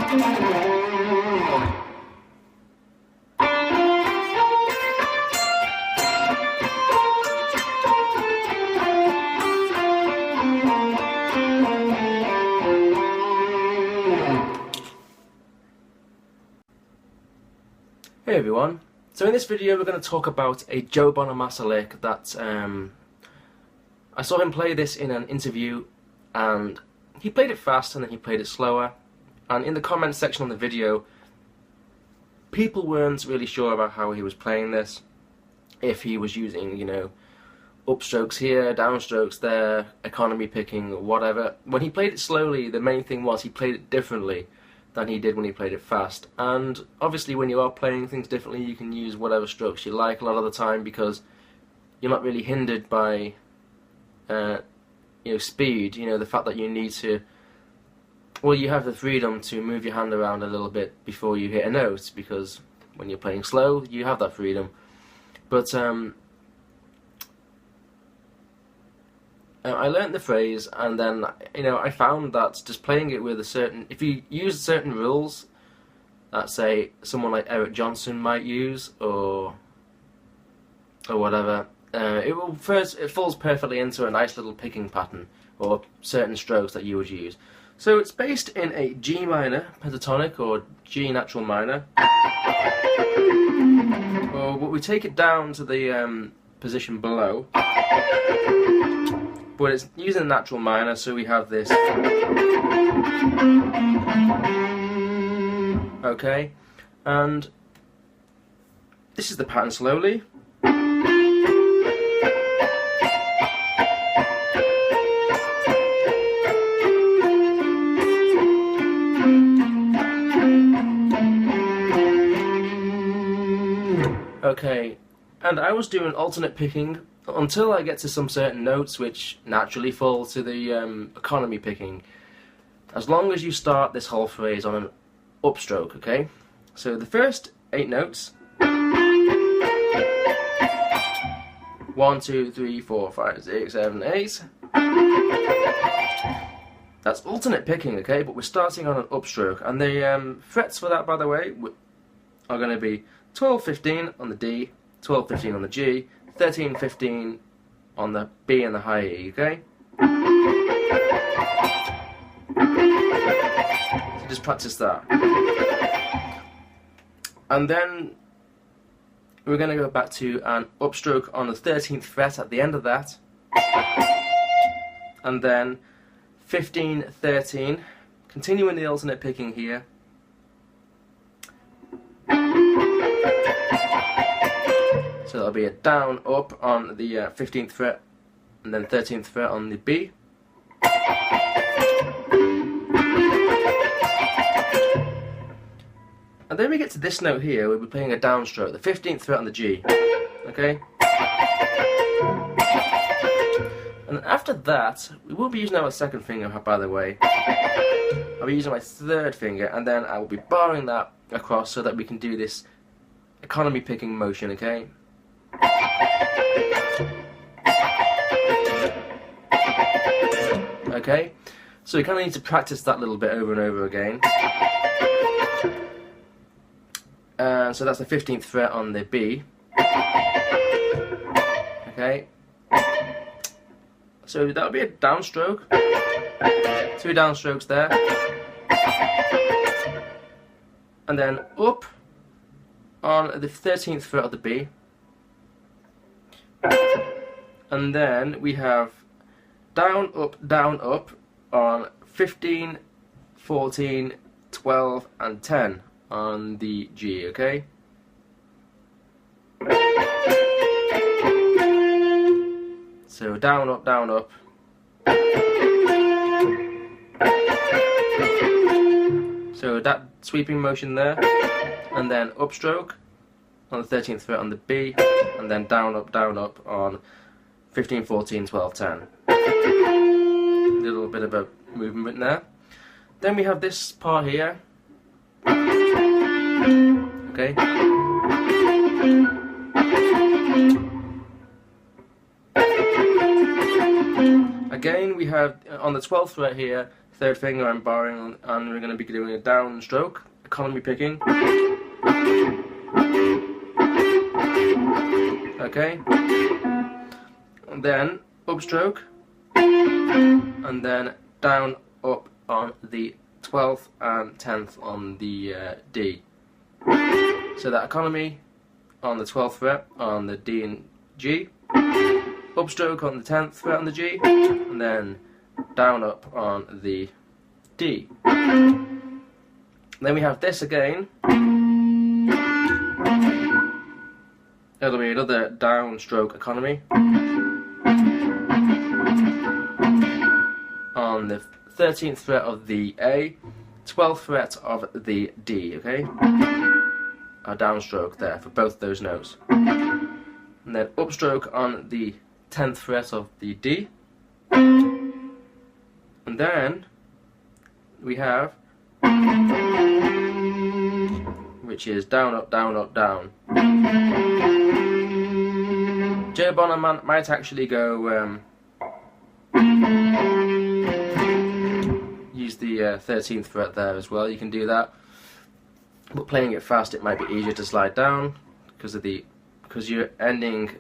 Hey everyone, so in this video we're going to talk about a Joe Bonamassa lick that I saw him play this in an interview, and he played it fast and then he played it slower, and in the comments section on the video people weren't really sure about how he was playing this, if he was using, you know, upstrokes here, downstrokes there, economy picking, whatever. When he played it slowly, the main thing was he played it differently than he did when he played it fast. And obviously when you are playing things differently, you can use whatever strokes you like a lot of the time, because you're not really hindered by you know, speed, you know, the fact that you need to, well, you have the freedom to move your hand around a little bit before you hit a note, because when you're playing slow you have that freedom. But I learnt the phrase, and then, you know, I found that just playing it with a certain, if you use certain rules that, say, someone like Eric Johnson might use, or whatever, it falls perfectly into a nice little picking pattern, or certain strokes that you would use. So it's based in a G minor pentatonic, or G natural minor. But we take it down to the position below. But it's using a natural minor, so we have this. Okay, and this is the pattern slowly. Okay, and I was doing alternate picking until I get to some certain notes which naturally fall to the economy picking, as long as you start this whole phrase on an upstroke, okay? So the first 8 notes, 1, 2, 3, 4, 5, 6, 7, 8, that's alternate picking, okay? But we're starting on an upstroke, and the frets for that, by the way, are going to be 12, 15 on the D, 12, 15 on the G, 13, 15 on the B and the high E, okay? So just practice that. And then we're going to go back to an upstroke on the 13th fret at the end of that. And then 15, 13, continuing the alternate picking here. So that'll be a down, up on the 15th fret, and then 13th fret on the B. And then we get to this note here, we'll be playing a downstroke, the 15th fret on the G. Okay? And after that, we will be using our second finger, by the way. I'll be using my third finger, and then I will be barring that across so that we can do this economy picking motion, okay? Okay, so we kind of need to practice that a little bit over and over again. So that's the 15th fret on the B. Okay, so that'll be a downstroke. 2 downstrokes there, and then up on the 13th fret of the B. And then we have down, up on 15, 14, 12 and 10 on the G, okay? So down, up, down, up. So that sweeping motion there, and then upstroke on the 13th fret on the B, and then down, up on 15, 14, 12, 10. A little bit of a movement there. Then we have this part here. Okay. Again, we have on the 12th fret here, Third finger I'm barring, and we're going to be doing a downstroke, economy picking. Okay, and then upstroke, and then down, up on the 12th and 10th on the D. So that economy on the 12th fret on the D and G, upstroke on the 10th fret on the G, and then down, up on the D. Then we have this again. It'll be another downstroke economy on the 13th fret of the A, 12th fret of the D, okay? A downstroke there for both those notes. And then upstroke on the 10th fret of the D. And then we have, which is down, up, down, up, down. Joe Bonamassa might actually go use the 13th fret there as well. You can do that, but playing it fast, it might be easier to slide down because you're ending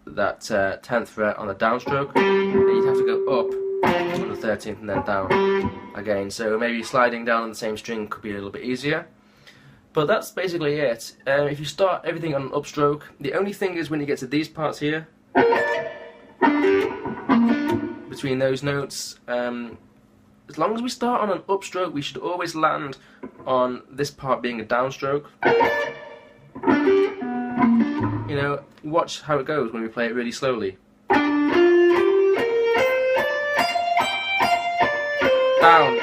that 10th fret on the downstroke, and you have to go up on the 13th and then down again. So maybe sliding down on the same string could be a little bit easier. But that's basically it. If you start everything on an upstroke, the only thing is when you get to these parts here, between those notes, as long as we start on an upstroke, we should always land on this part being a downstroke. You know, watch how it goes when we play it really slowly. Down,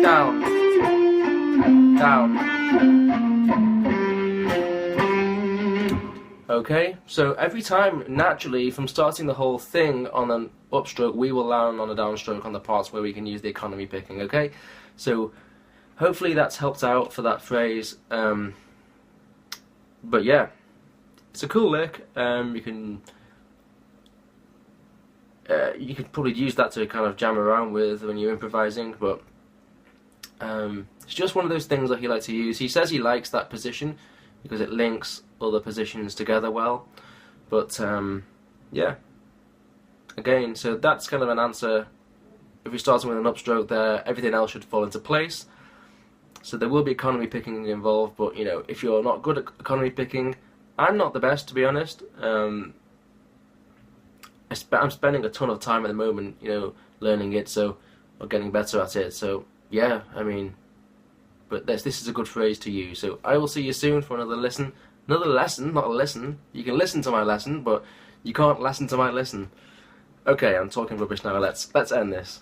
down, down. Okay, so every time, naturally, from starting the whole thing on an upstroke, we will land on a downstroke on the parts where we can use the economy picking, okay? So, hopefully that's helped out for that phrase. But yeah, it's a cool lick. You could probably use that to kind of jam around with when you're improvising, but it's just one of those things that he likes to use. He says he likes that position because it links other positions together well, but yeah, again, so that's kind of an answer. If you're starting with an upstroke there, everything else should fall into place. So there will be economy picking involved, but you know, if you're not good at economy picking, I'm not the best, to be honest. I'm spending a ton of time at the moment, you know, learning it, so or getting better at it. So yeah, I mean, but this is a good phrase to use. So I will see you soon for another lesson. Another lesson, not a listen. You can listen to my lesson, but you can't listen to my lesson. Okay, I'm talking rubbish now. Let's end this.